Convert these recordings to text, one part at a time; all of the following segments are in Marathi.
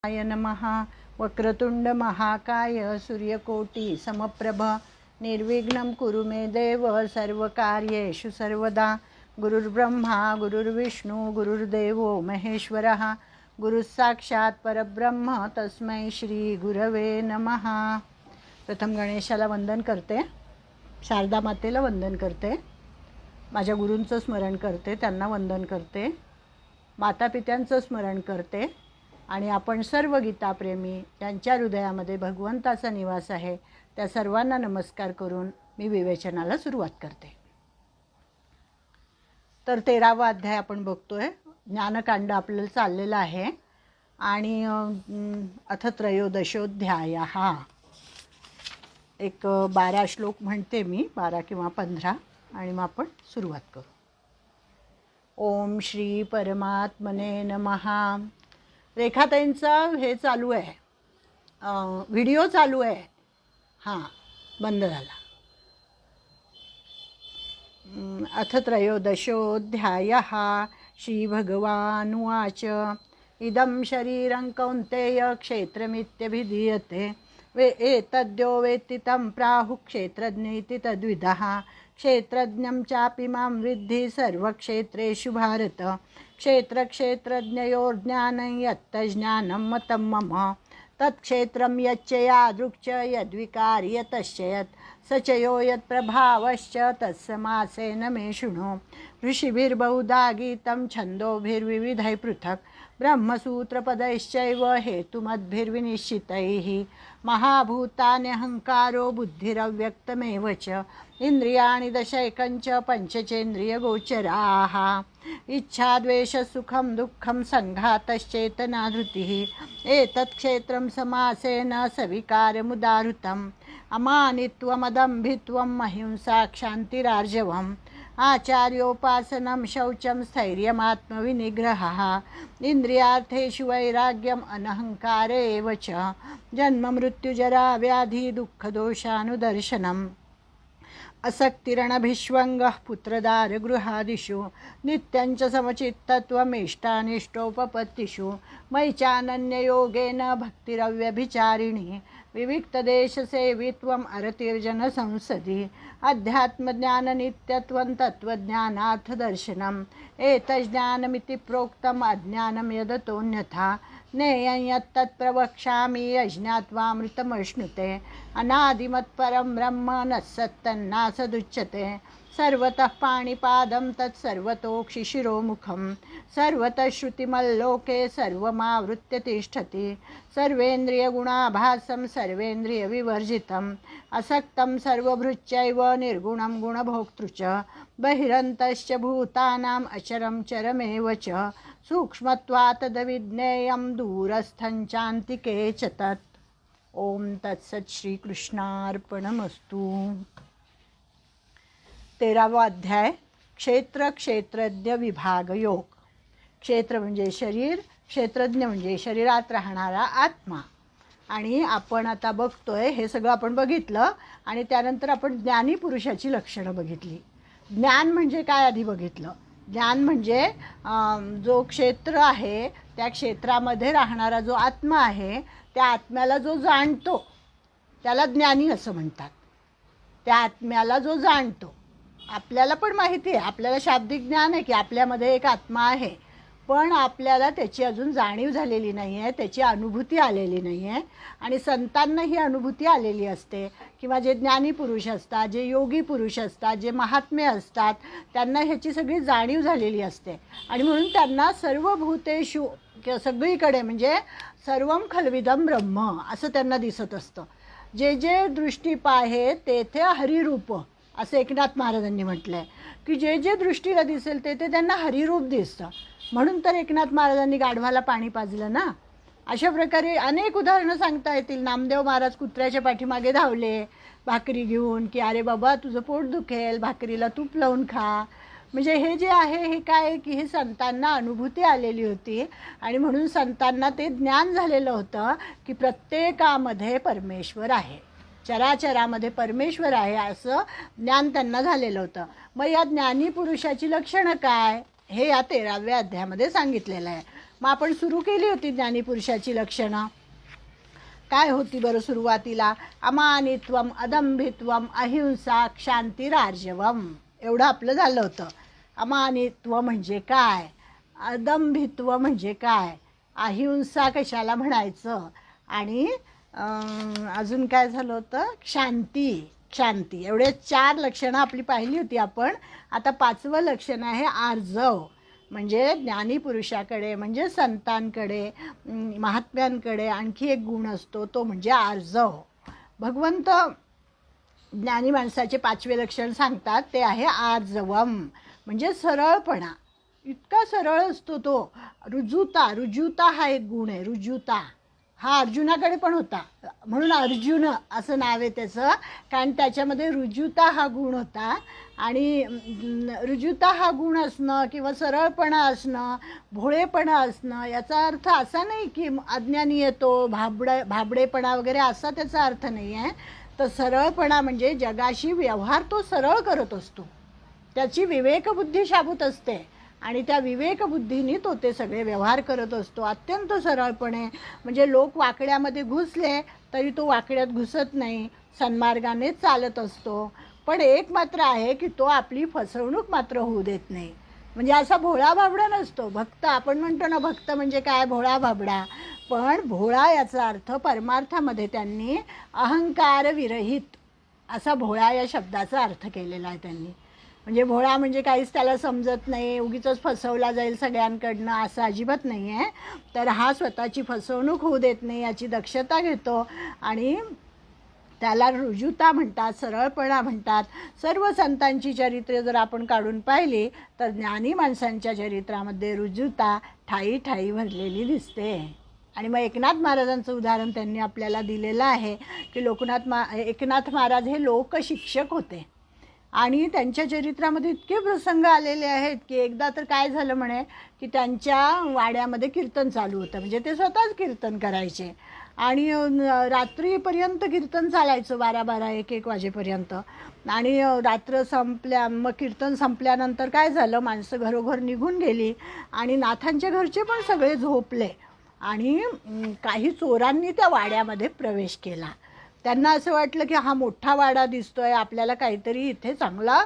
आय नमः. वक्रतुंड महाकाय सूर्यकोटि समप्रभ निर्विघ्नं कुरु मे देव सर्वकार्येषु सर्वदा. गुरुर्ब्रह्मा गुरुर्विष्णू गुरुर्देवो महेश्वरः गुरुस्साक्षात् परब्रह्म तस्मै श्री गुरवे नमः. प्रथम गणेशाला वंदन करते, शारदा मातेला वंदन करते, माझ्या गुरूंचं स्मरण करते, त्यांना वंदन करते, मातापित्यांचं स्मरण करते आणि आपण सर्व गीताप्रेमी ज्यांच्या हृदयामध्ये भगवंताचा निवास आहे त्या सर्वांना नमस्कार करून मी विवेचनाला सुरुवात करते. तर 13वा अध्याय आपण बघतोय. ज्ञानकांड आपल्याला चाललेलं आहे आणि अथ त्रयोदशोध्याय हा एक 12 श्लोक म्हणते मी, 12 किंवा 15 आणि मग आपण सुरुवात करू. ओम श्री परमात्मने नमः. रेखाताईंचा हे चालू आहे, व्हिडिओ चालू आहे. हां, बंद झाला. अथ त्रयोदशोऽध्यायः. श्रीभगवानुवाच इदं शरीरं कौन्तेय क्षेत्रमित्यभिधीयते एतद्यो वेत्ति तं प्राहुः क्षेत्रज्ञैति तद्विदः. क्षेत्रज्ञं चापि मां विद्धि सर्वक्षेत्रेषु भारत. क्षेत्रक्षेत्रज्ञयोर्ज्ञानं यत्तज्ज्ञानं मतं मम. तत्क्षेत्रं यच्च यादृक् च यद्विकार्यतश्च यत् स च यो यत्प्रभावश्च तत्समासेन मे शृणु. ऋषिभिर्बहुधा गीतं छन्दोभिर्विविधैः पृथक् ब्रह्मसूत्रपदैश्चैव हेतुमद्भिर्विनिश्चितैः. महाभूतान्यहङ्कारो बुद्धिरव्यक्तमेव च इन्द्रियाणि दशैकञ्च पञ्चचेन्द्रियगोचराः. इच्छा द्वेषसुखं दुःखं सङ्घातश्चेतना धृतिः. एतत् क्षेत्रं समासेन सविकारमुदाहृतम्. अमानित्वमदम्भित्वम् अहिंसा क्षान्तिरार्जवम्. आचार्योपासनं शौचं स्थैर्यमात्मविनिग्रहः. इन्द्रियार्थेषु वैराग्यम् अनहङ्कार एव च. जन्ममृत्युजरा व्याधि दुःखदोषानुदर्शनम्. असक्तिरणभिष्वङ्गः पुत्रदारगृहादिषु. नित्यञ्च समचित्तत्वमिष्टानिष्टोपपत्तिषु. मयि चानन्ययोगेन भक्तिरव्यभिचारिणी. विविक्तदेशसेवित्वम् अरतिर्जनसंसदि. अध्यात्मज्ञाननित्यत्वं तत्त्वज्ञानार्थदर्शनम्. एतज्ज्ञानमिति प्रोक्तम् अज्ञानं यदतोऽन्यथा. ज्ञेयं यत्तत्प्रवक्ष्यामि यज्ञात्वामृतमश्नुते. अनादिमत्परं ब्रह्म न सत्तन्नासदुच्यते. सर्वतः पाणिपादं तत्सर्वतोक्षिशिरोमुखं. सर्वतः श्रुतिमल्लोके सर्वमावृत्य तिष्ठति. सर्वेन्द्रियगुणाभासं सर्वेन्द्रियविवर्जितम्. असक्तं सर्वभृच्चैव निर्गुणं गुणभोक्तृ च. बहिरन्तश्च भूतानाम् अचरं चरमेव च. सूक्ष्मत्वात् तद्विज्ञेयं दूरस्थञ्चान्तिके च तत्. ओम तत्सत्. श्रीकृष्णार्पणमस्तु. 13वा अध्याय. क्षेत्र क्षेत्रज्ञ विभाग योग. क्षेत्र म्हणजे शरीर, क्षेत्रज्ञ म्हणजे शरीरात राहणारा आत्मा. आणि आपण आता बघतोय हे सगळं आपण बघितलं आणि त्यानंतर आपण ज्ञानी पुरुषाची लक्षणं बघितली. ज्ञान म्हणजे काय आधी बघितलं. ज्ञान म्हणजे जो क्षेत्र आहे त्या क्षेत्रामध्ये राहणारा जो आत्मा आहे त्या आत्म्याला जो जाणतो त्याला ज्ञानी असं म्हणतात. त्या आत्म्याला जो जाणतो. आपल्याला पण माहिती आहे, आपल्याला शाब्दिक ज्ञान आहे की आपल्यामध्ये एक आत्मा आहे, पण आपल्याला त्याची अजून जाणीव झालेली नाही आहे, त्याची अनुभूती आलेली नाही आहे. आणि संतांना ही अनुभूती आलेली असते किंवा जे ज्ञानी पुरुष असतात, जे योगी पुरुष असतात, जे महात्मे असतात त्यांना ह्याची सगळी जाणीव झालेली असते. आणि म्हणून त्यांना सर्व भूतेषु सगळीकडे म्हणजे सर्वम खल्विदम ब्रह्म असं त्यांना दिसत असतं. जे जे दृष्टीप आहे तेथे हरिरूप असं एकनाथ महाराजांनी म्हटलं आहे की जे जे दृष्टीला दिसेल ते त्यांना हरिरूप दिसतं. म्हणून तर एकनाथ महाराजांनी गाढवाला पाणी पाजलं ना. अशा प्रकारे अनेक उदाहरणं सांगता येतील. नामदेव महाराज कुत्र्याच्या पाठीमागे धावले भाकरी घेऊन की अरे बाबा तुझं पोट दुखेल, भाकरीला तूप लावून खा. म्हणजे हे जे आहे हे काय की हे संतांना अनुभूती आलेली होती आणि म्हणून संतांना ते ज्ञान झालेलं होतं की प्रत्येकामध्ये परमेश्वर आहे, चराचरामध्ये परमेश्वर आहे असं ज्ञान त्यांना झालेलं होतं. मग या ज्ञानी पुरुषाची लक्षणं काय हे या 13व्या अध्यायामध्ये सांगितलेलं आहे. मग आपण सुरू केली होती ज्ञानीपुरुषाची लक्षणं. काय होती बरं सुरुवातीला? अमानित्वम, अदंभित्वम, अहिंसा, क्षांतिरार्जवम, एवढं आपलं झालं होतं. अमानित्व म्हणजे काय, अदंभित्व म्हणजे काय, अहिंसा कशाला म्हणायचं, आणि अजून काय झालं होतं? क्षांती. एवढे 4 लक्षणं आपली पाहिली होती आपण. आता 5वं लक्षण आहे आर्जव. म्हणजे ज्ञानीपुरुषाकडे म्हणजे संतांकडे, महात्म्यांकडे आणखी एक गुण असतो, तो म्हणजे आर्जव. भगवंत ज्ञानी माणसाचे 5वे लक्षण सांगतात, ते आहे आर्जवम, म्हणजे सरळपणा. इतका सरळ असतो तो. रुजुता हा एक गुण आहे. रुजुता हा अर्जुनाकडे पण होता, म्हणून अर्जुन असं नाव आहे त्याचं, कारण त्याच्यामध्ये रुजुता हा गुण होता. आणि रुजुता हा गुण असणं किंवा सरळपणा असणं, भोळेपणा असणं, याचा अर्थ असा नाही की अज्ञानी येतो, भाबडेपणा वगैरे असा त्याचा अर्थ नाही आहे. तर सरळपणा म्हणजे जगाशी व्यवहार तो सरळ करत असतो, त्याची विवेकबुद्धी शाबूत असते, आणि त्या विवेकबुद्धीने तो ते सगळे व्यवहार करत असतो अत्यंत सरळपणे. म्हणजे लोक वाकड्यामध्ये घुसले तरी तो वाकड्यात घुसत नाही, सन्मार्गानेच चालत असतो. पण एक मात्र आहे की तो आपली फसवणूक मात्र होऊ देत नाही. म्हणजे असा भोळा भाबडा नसतो. भक्त, आपण म्हणतो ना भक्त म्हणजे काय, भोळा भाबडा. पण भोळा याचा अर्थ परमार्थामध्ये त्यांनी अहंकार विरहित असा भोळा या शब्दाचा अर्थ केलेला आहे त्यांनी. म्हणजे भोळा म्हणजे काहीच त्याला समजत नाही, उगीचच फसवला जाईल सगळ्यांकडनं, असं अजिबात नाही आहे. तर हा स्वतःची फसवणूक होऊ देत नाही याची दक्षता घेतो, आणि त्याला रुजुता म्हणतात, सरळपणा म्हणतात. सर्व संतांची चरित्रे जर आपण काढून पाहिली तर ज्ञानी माणसांच्या चरित्रामध्ये रुजुता ठाई ठाई भरलेली दिसते. आणि मग एकनाथ महाराजांचं उदाहरण त्यांनी आपल्याला दिलेलं आहे की एकनाथ महाराज हे लोकशिक्षक होते, आणि त्यांच्या चरित्रामध्ये इतके प्रसंग आलेले आहेत की एकदा तर काय झालं म्हणे की त्यांच्या वाड्यामध्ये कीर्तन चालू होतं. म्हणजे ते स्वतःच कीर्तन करायचे, आणि रात्रीपर्यंत कीर्तन चालायचं, 12-12, 1-1 वाजेपर्यंत. आणि रात्र मग कीर्तन संपल्यानंतर काय झालं, माणसं घरोघर निघून गेली, आणि नाथांच्या घरचे पण सगळे झोपले, आणि काही चोरांनी त्या वाड्यामध्ये प्रवेश केला. त्यांना असं वाटलं की हा मोठा वाडा दिसतोय, आपल्याला काहीतरी इथे चांगला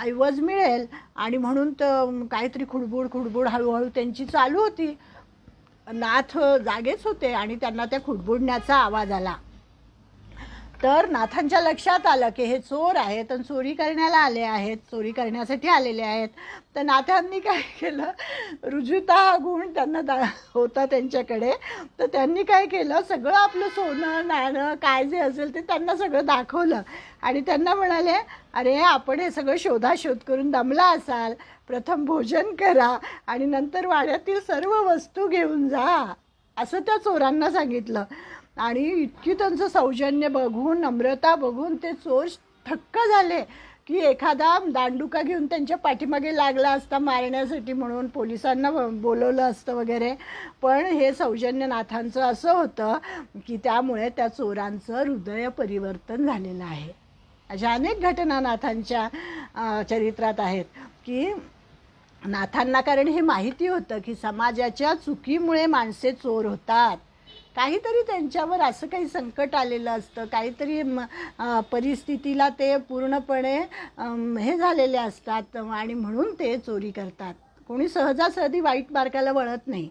ऐवज मिळेल, आणि म्हणून तर काहीतरी खुडबुड हळूहळू त्यांची चालू होती. नाथ जागेच होते आणि त्यांना त्या खुडबुडण्याचा आवाज आला. तर नाथांच्या लक्षात आलं की हे चोर आहेत आणि चोरी करण्याला आले आहेत, चोरी करण्यासाठी आलेले आहेत. तर नाथांनी काय केलं, रुजुता हा गुण त्यांना होता त्यांच्याकडे. तर त्यांनी काय केलं, सगळं आपलं सोनं नाणं काय जे असेल ते त्यांना सगळं दाखवलं, आणि त्यांना म्हणाले, अरे आपण हे सगळं शोधाशोध करून दमला असाल, प्रथम भोजन करा आणि नंतर वाड्यातील सर्व वस्तू घेऊन जा, असं त्या चोरांना सांगितलं. आणि इतकी त्यांचं सौजन्य बघून, नम्रता बघून ते चोर थक्क झाले की एखादा दांडुका घेऊन त्यांच्या पाठीमागे लागला असता मारण्यासाठी, म्हणून पोलिसांना बोलवलं असतं वगैरे. पण हे सौजन्य नाथांचं असं होतं की त्यामुळे त्या चोरांचं हृदय परिवर्तन झालेलं आहे. अशा अनेक घटना नाथांच्या चरित्रात आहेत की नाथांना, कारण हे माहिती होतं की समाजाच्या चुकीमुळे माणसे चोर होतात. काहीतरी त्यांच्यावर असं काही संकट आलेलं असतं, काहीतरी परिस्थितीला ते पूर्णपणे हे झालेले असतात, आणि म्हणून ते चोरी करतात. कोणी सहजासहजी वाईट मार्गाला वळत नाही,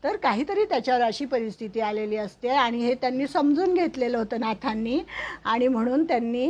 तर काहीतरी त्याच्यावर अशी परिस्थिती आलेली असते, आणि हे त्यांनी समजून घेतलेलं होतं नाथांनी. आणि म्हणून त्यांनी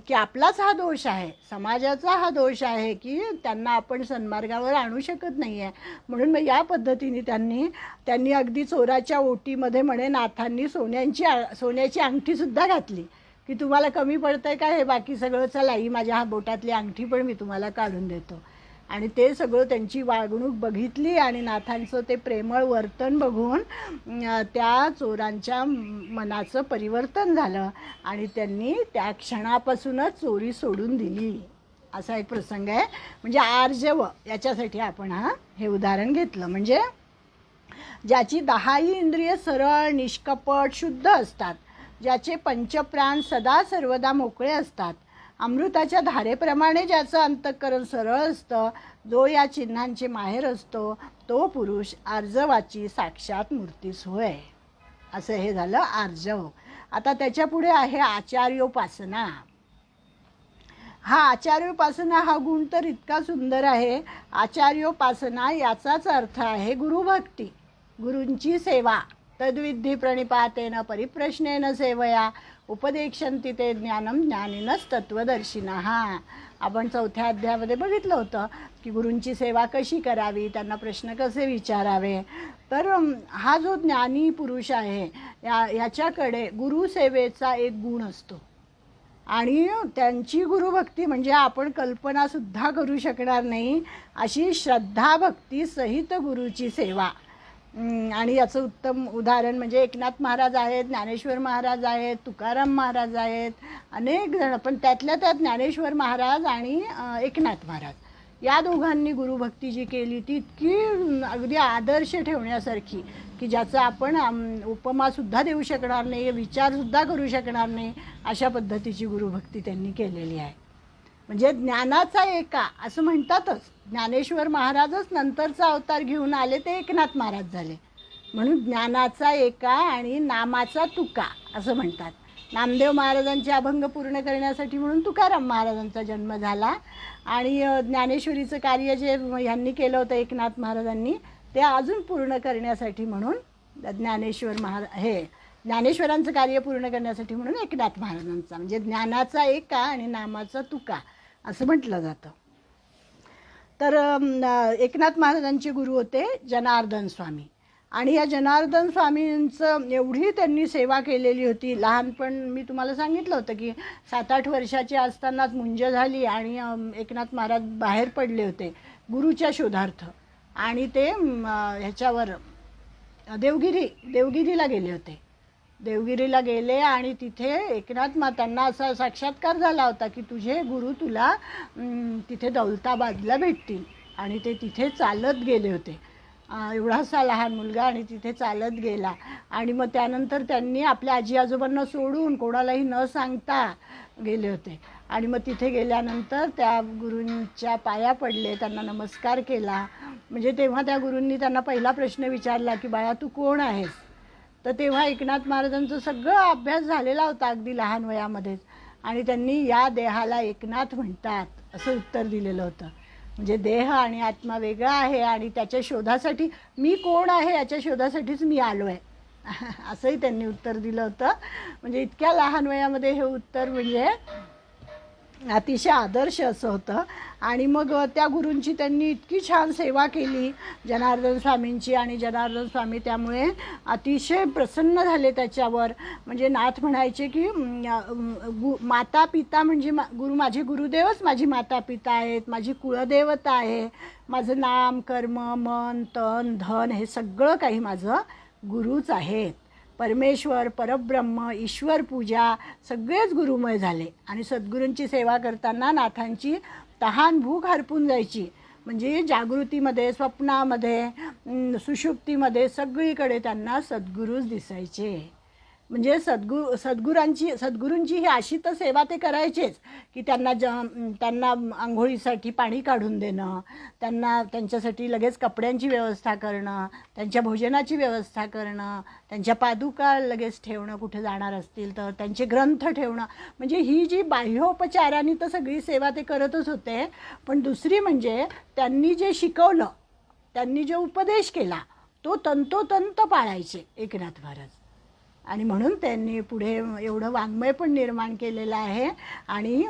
की आपलाच हा दोष आहे, समाजाचा हा दोष आहे की त्यांना आपण सन्मार्गावर आणू शकत नाही आहे. म्हणून मग या पद्धतीने त्यांनी अगदी चोराच्या ओटीमध्ये म्हणे नाथांनी सोन्याची अंगठीसुद्धा घातली की तुम्हाला कमी पडतं आहे का हे बाकी सगळं, चला ही माझ्या हातबोटातली अंगठी पण मी तुम्हाला काढून देतो. आणि ते सगळं त्यांची वागणूक बघितली, आणि नाथांचं ते प्रेमळ वर्तन बघून त्या चोरांच्या मनाचं परिवर्तन झालं, आणि त्यांनी त्या क्षणापासूनच चोरी सोडून दिली. असा एक प्रसंग आहे. म्हणजे आर्जव याच्यासाठी आपण हे उदाहरण घेतलं. म्हणजे ज्याची 10ही इंद्रिय सरळ, निष्कपट, शुद्ध असतात, ज्याचे पंचप्राण सदा सर्वदा मोकळे असतात, अमृताच्या धारेप्रमाणे ज्याचं अंतःकरण सरळ असतं, जो या चिन्हांचे माहेर असतो, तो पुरुष आर्जवाची साक्षात मूर्तीच होय. असं हे झालं आर्जव. आता त्याच्या पुढे आहे आचार्योपासना. हा आचार्योपासना हा गुण तर इतका सुंदर आहे. आचार्योपासना याचाच अर्थ आहे गुरुभक्ती, गुरूंची सेवा. तद्विधी प्रणिपातेन परिप्रश्नेन सेवया उपदेक्षन्ति ते ज्ञानम ज्ञानिनस तत्वदर्शिनः. आपण 4थ्या अध्यायामध्ये बघितलं होतं की गुरूंची सेवा कशी करावी, त्यांना प्रश्न कसे विचारावे. तर हा जो ज्ञानी पुरुष आहे याच्याकडे गुरुसेवेचा एक गुण असतो आणि त्यांची गुरुभक्ती म्हणजे आपण कल्पनासुद्धा करू शकणार नाही अशी श्रद्धाभक्ती सहित गुरुची सेवा. आणि याचं उत्तम उदाहरण म्हणजे एकनाथ महाराज आहेत, ज्ञानेश्वर महाराज आहेत, तुकाराम महाराज आहेत, अनेक जण. पण त्यातल्या त्यात ज्ञानेश्वर महाराज आणि एकनाथ महाराज या दोघांनी गुरुभक्ती जी केली ती इतकी अगदी आदर्श ठेवण्यासारखी की ज्याचा आपण उपमासुद्धा देऊ शकणार नाही, विचारसुद्धा करू शकणार नाही अशा पद्धतीची गुरुभक्ती त्यांनी केलेली आहे. म्हणजे ज्ञानाचा एका असं म्हणतातच. ज्ञानेश्वर महाराजच नंतरचा अवतार घेऊन आले ते एकनाथ महाराज झाले. म्हणून ज्ञानाचा एका आणि नामाचा तुका असं म्हणतात. नामदेव महाराजांचे अभंग पूर्ण करण्यासाठी म्हणून तुकाराम महाराजांचा जन्म झाला आणि ज्ञानेश्वरीचं कार्य जे ह्यांनी केलं होतं एकनाथ महाराजांनी ते अजून पूर्ण करण्यासाठी म्हणून ज्ञानेश्वरांचं कार्य पूर्ण करण्यासाठी म्हणून एकनाथ महाराजांचा म्हणजे ज्ञानाचा एका आणि नामाचा तुका असं म्हटलं जातं. तर एकनाथ महाराजांचे गुरु होते जनार्दन स्वामी आणि या जनार्दन स्वामींचं एवढी त्यांनी सेवा केलेली होती. लहानपण मी तुम्हाला सांगितलं होतं की 7-8 वर्षाचे असतानाच मुंज झाली आणि एकनाथ महाराज बाहेर पडले होते गुरुच्या शोधार्थ आणि ते ह्याच्यावर देवगिरीला गेले होते. देवगिरीला गेले आणि तिथे एकनाथ त्यांना असा साक्षात्कार झाला होता की तुझे गुरु तुला तिथे दौलताबादला भेटतील आणि ते तिथे चालत गेले होते. एवढासा लहान मुलगा आणि तिथे चालत गेला आणि मग त्यानंतर त्यांनी आपल्या आजी आजोबांना सोडून कोणालाही न सांगता गेले होते आणि मग तिथे गेल्यानंतर त्या गुरूंच्या पाया पडले, त्यांना नमस्कार केला. म्हणजे तेव्हा त्या गुरूंनी त्यांना पहिला प्रश्न विचारला की बाळा तू कोण आहेस. तर तेव्हा एकनाथ महाराजांचा सगळा अभ्यास झालेला होता अगदी लहान वयामध्येच आणि त्यांनी या देहाला एकनाथ म्हणतात असं उत्तर दिलेलं होतं. म्हणजे देह आणि आत्मा वेगळा आहे आणि त्याच्या शोधासाठी मी कोण आहे याच्या शोधासाठीच मी आलो आहे असंही त्यांनी उत्तर दिलं होतं. म्हणजे इतक्या लहान वयामध्ये हे उत्तर म्हणजे अतिशय आदर्श असं होतं. आणि मग त्या गुरूंची त्यांनी इतकी छान सेवा केली जनार्दन स्वामींची आणि जनार्दन स्वामी त्यामुळे अतिशय प्रसन्न झाले त्याच्यावर. म्हणजे नाथ म्हणायचे की माता पिता म्हणजे गुरु माझे गुरुदेवच माझी माता पिता आहेत, माझी कुळदेवता आहे, माझं नाम कर्म मन तन धन हे सगळं काही माझं गुरुच आहेत. परमेश्वर परब्रह्म ईश्वर पूजा सगळेच गुरुमय झाले आणि सद्गुरूंची सेवा करताना नाथांची तहान भूक हरपून जायची. म्हणजे जागृतीमध्ये स्वप्नामध्ये सुषुप्तीमध्ये सगळीकडे त्यांना सद्गुरूच दिसायचे. म्हणजे सद्गुरूंची ही अशी तर सेवा ते करायचेच की त्यांना आंघोळीसाठी पाणी काढून देणं, त्यांच्यासाठी लगेच कपड्यांची व्यवस्था करणं, त्यांच्या भोजनाची व्यवस्था करणं, त्यांच्या पादुका लगेच ठेवणं कुठे जाणार असतील तर, त्यांचे ग्रंथ ठेवणं. म्हणजे ही जी बाह्योपचारांनी तर सगळी सेवा ते करतच होते. पण दुसरी म्हणजे त्यांनी जे शिकवलं, त्यांनी जो उपदेश केला तो तंतोतंत पाळायचे एकनाथ महाराज. आणि म्हणून त्यांनी पुढे एवढं वाङ्मय पण निर्माण केलेलं आहे आणि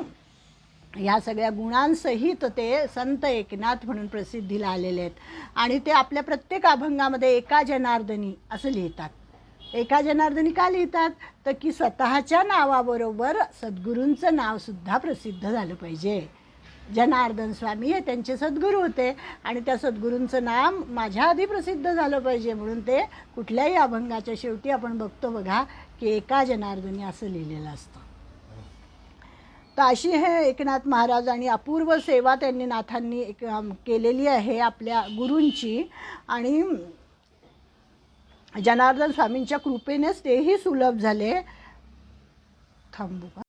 या सगळ्या गुणांसहित ते संत एकनाथ म्हणून प्रसिद्धीला आलेले आहेत. आणि ते आपल्या प्रत्येक अभंगामध्ये एका जनार्दनी असं लिहितात. एका जनार्दनी का लिहितात तर की स्वतःच्या नावाबरोबर सद्गुरूंचं नावसुद्धा प्रसिद्ध झालं पाहिजे. जनार्दन स्वामी हे त्यांचे सद्गुरू होते आणि त्या सद्गुरूंचं नाम माझ्या आधी प्रसिद्ध झालं पाहिजे म्हणून ते कुठल्याही अभंगाच्या शेवटी आपण बघतो बघा की एका जनार्दनी असं लिहिलेलं असतं. तर अशी हे एकनाथ महाराज आणि अपूर्व सेवा त्यांनी नाथांनी केलेली आहे आपल्या गुरूंची. आणि जनार्दन स्वामींच्या कृपेनेच तेही सुलभ झाले. थांबू का?